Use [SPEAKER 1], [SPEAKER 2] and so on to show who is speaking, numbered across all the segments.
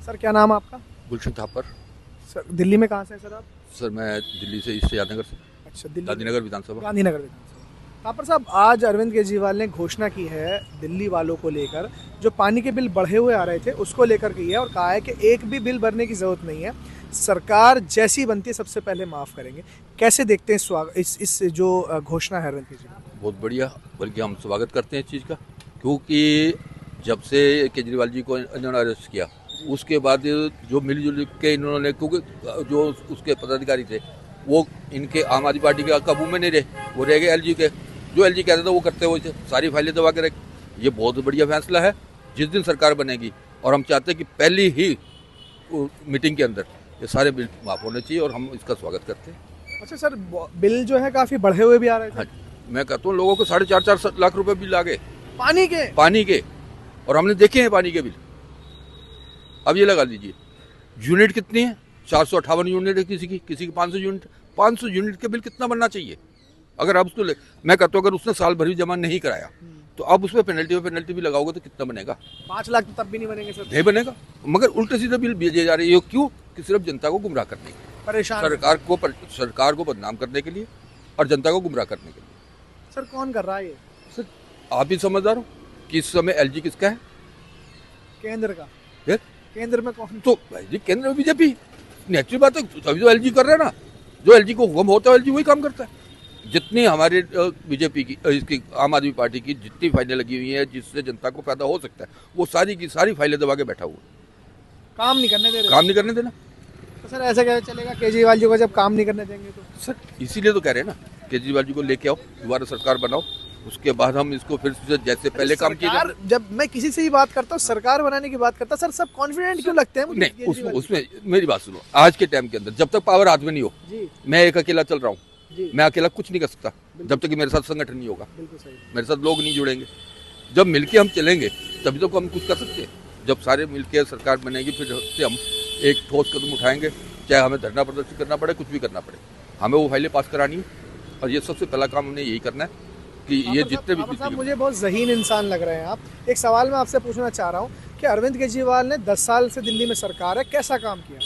[SPEAKER 1] Sir क्या नाम है आपका?
[SPEAKER 2] गुलशन थापर।
[SPEAKER 1] सर दिल्ली में कहाँ से हैं सर आप?
[SPEAKER 2] सर मैं दिल्ली से ईस्ट यादनगर से,
[SPEAKER 1] अच्छा दिल्ली में।
[SPEAKER 2] गांधीनगर विधानसभा।
[SPEAKER 1] गांधीनगर विधानसभा। थापर साहब आज अरविंद केजरीवाल ने घोषणा की है दिल्ली वालों को लेकर, जो पानी के बिल बढ़े हुए आ रहे थे उसको लेकर की है और कहा है कि एक भी बिल भरने की जरूरत नहीं है, सरकार जैसी बनती है सबसे पहले माफ करेंगे। कैसे देखते हैं इस जो घोषणा है अरविंद केजरीवाल?
[SPEAKER 2] बहुत बढ़िया, बल्कि हम स्वागत करते हैं इस चीज़ का, क्योंकि जब से केजरीवाल जी को इन्होंने अरेस्ट किया उसके बाद जो मिलजुल के इन्होंने, क्योंकि जो उसके पदाधिकारी थे वो इनके आम आदमी पार्टी के काबू में नहीं रहे, वो रह गए एलजी के। जो एलजी कहते थे वो करते हुए थे, सारी फाइलें दबा के रख। ये बहुत बढ़िया फैसला है। जिस दिन सरकार बनेगी, और हम चाहते हैं कि पहली ही मीटिंग के अंदर ये सारे बिल माफ होने चाहिए, और हम इसका स्वागत करते हैं।
[SPEAKER 1] अच्छा सर, बिल जो है काफी बढ़े हुए भी आ रहे थे।
[SPEAKER 2] हाँ, मैं कहता हूँ लोगों को 4.5 लाख रुपए बिल आ गए
[SPEAKER 1] पानी के।
[SPEAKER 2] और हमने देखे हैं पानी के बिल। अब ये लगा लीजिए यूनिट कितनी है, 458 यूनिट है किसी की 500 यूनिट। 500 यूनिट के बिल कितना बनना चाहिए? अगर आप उसको मैं कहता हूँ अगर उसने साल भर भी जमा नहीं कराया तो अब उसमें पेनल्टी भी लगाओगे तो कितना बनेगा?
[SPEAKER 1] 5 लाख तो तब भी नहीं बनेंगे सर।
[SPEAKER 2] नहीं बनेगा, मगर उल्टे सीधे बिल भेजे जा रहे हैं। क्यों? कि सिर्फ जनता को गुमराह करने के लिए,
[SPEAKER 1] परेशान
[SPEAKER 2] सरकार को बदनाम करने के लिए और जनता को गुमराह करने के लिए।
[SPEAKER 1] सर कौन कर रहा है ये?
[SPEAKER 2] सर आप ही समझदार हो कि इस समय एलजी किसका है?
[SPEAKER 1] केंद्र का।
[SPEAKER 2] ये?
[SPEAKER 1] केंद्र में कौन?
[SPEAKER 2] तो एलजी केंद्र में बीजेपी। नेचुरल बात है, तभी तो एलजी कर रहे हैं ना। जो एलजी को हुक्म होता है एलजी वही काम करता है। जितनी हमारे बीजेपी की, इसकी आम आदमी पार्टी की जितनी फाइलें लगी हुई हैं जिससे जनता को फायदा हो सकता है, वो सारी की सारी फाइलें दबा के बैठा हुआ है।
[SPEAKER 1] काम नहीं करने दे रहे।
[SPEAKER 2] काम नहीं करने देना।
[SPEAKER 1] तो सर ऐसा कैसे चलेगा केजरीवाल जी को जब काम नहीं करने देंगे तो?
[SPEAKER 2] सर इसीलिए तो कह रहे हैं ना, केजरीवाल जी को लेके आओ, दोबारा सरकार बनाओ, उसके बाद हम इसको फिर से जैसे पहले काम किए
[SPEAKER 1] सरकार, जब मैं किसी से ही बात करता हूँ सरकार बनाने की बात करता, सर सब कॉन्फिडेंट क्यों लगते हैं मुझे?
[SPEAKER 2] नहीं, उसमें मेरी बात सुनो। आज के टाइम के अंदर जब तक पावर हाथ में नहीं हो,
[SPEAKER 1] जी
[SPEAKER 2] मैं एक अकेला चल रहा हूँ,
[SPEAKER 1] जी
[SPEAKER 2] मैं अकेला कुछ नहीं कर सकता जब तक कि मेरे साथ संगठन नहीं होगा,
[SPEAKER 1] बिल्कुल सही।
[SPEAKER 2] मेरे साथ लोग नहीं जुड़ेंगे। जब मिलके हम चलेंगे तभी तो हम कुछ कर सकते हैं। जब सारे मिलके सरकार बनेगी फिर से हम एक ठोस कदम उठाएंगे, चाहे हमें धरना प्रदर्शन करना पड़े, कुछ भी करना पड़े, हमें वो फाइलें पास करानी है। और ये सबसे पहला काम हमने यही करना है कि ये जितने भी
[SPEAKER 1] साहब मुझे बहुत ज़हीन इंसान लग रहे हैं आप। एक सवाल मैं आपसे पूछना चाह रहा हूँ कि अरविंद केजरीवाल ने 10 साल से दिल्ली में सरकार है, कैसा काम किया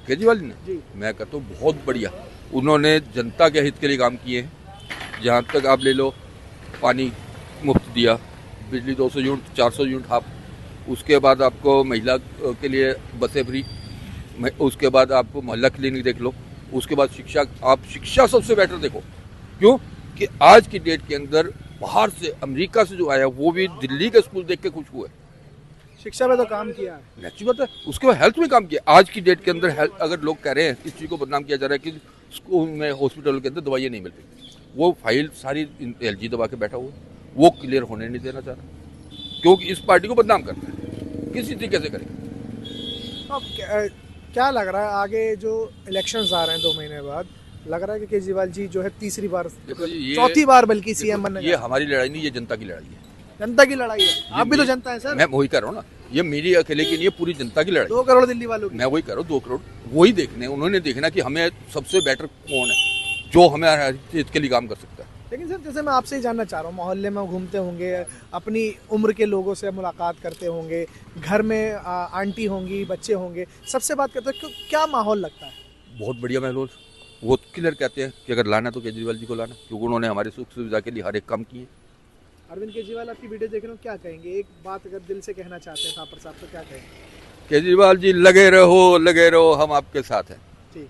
[SPEAKER 2] केजरीवाल ने?
[SPEAKER 1] जी
[SPEAKER 2] मैं कहता हूँ बहुत बढ़िया। उन्होंने जनता के हित के लिए काम किए हैं। जहाँ तक आप ले लो, पानी मुफ्त दिया, बिजली 200 यूनिट 400 यूनिट हाफ, उसके बाद आपको महिला के लिए बसें फ्री, उसके बाद आपको मोहल्ला क्लिनिक देख लो, उसके बाद शिक्षा, आप शिक्षा सबसे बेटर देखो। क्यों? कि आज की डेट के अंदर बाहर से अमेरिका से जो आया वो भी दिल्ली के स्कूल देख के खुश हुए।
[SPEAKER 1] शिक्षा में तो काम किया है।
[SPEAKER 2] नेचुरल बात है। उसके बाद हेल्थ में काम किया। आज की डेट के अंदर हेल्थ, अगर लोग कह रहे हैं इस चीज़ को बदनाम किया जा रहा है कि स्कूल में हॉस्पिटल के अंदर दवाइयाँ नहीं मिल रही, वो फाइल सारी एलजी दबा के बैठा हुआ, वो क्लियर होने नहीं देना चाह रहा, क्योंकि इस पार्टी को बदनाम करना है। किसी तरीके से करें।
[SPEAKER 1] तो अब क्या लग रहा है आगे जो इलेक्शंस आ रहे हैं 2 महीने बाद, लग रहा है कि केजरीवाल जी जो है तीसरी बार, चौथी बार बल्कि सीएम बनने?
[SPEAKER 2] ये हमारी लड़ाई नहीं, ये जनता की लड़ाई है।
[SPEAKER 1] जनता की लड़ाई है। आप भी तो जनता है सर।
[SPEAKER 2] मैं वही कर रहा हूँ ना, ये मेरी अकेले की नहीं है, पूरी जनता की लड़ाई।
[SPEAKER 1] 2 करोड़ दिल्ली वालों की।
[SPEAKER 2] मैं वही कर रहा हूँ, 2 करोड़ वही देखने, उन्होंने देखना कि हमें सबसे बेटर कौन है जो हमें हित के लिए काम कर सकता है।
[SPEAKER 1] लेकिन सर जैसे मैं आपसे ही जानना चाह रहा हूँ, मोहल्ले में घूमते होंगे, अपनी उम्र के लोगों से मुलाकात करते होंगे, घर में आंटी होंगी, बच्चे होंगे, सबसे बात करते हैं, क्या माहौल लगता है?
[SPEAKER 2] बहुत बढ़िया महलोल। वो क्लियर कहते हैं कि अगर लाना तो केजरीवाल जी को लाना, क्योंकि उन्होंने हमारे सुख सुविधा के लिए हर एक काम किए।
[SPEAKER 1] अरविंद केजरीवाल आपकी वीडियो देख रहे हो, क्या कहेंगे? एक बात अगर दिल से कहना चाहते हैं थापर साहब तो क्या कहेंगे?
[SPEAKER 2] केजरीवाल जी लगे रहो, हम आपके साथ हैं।
[SPEAKER 1] ठीक है।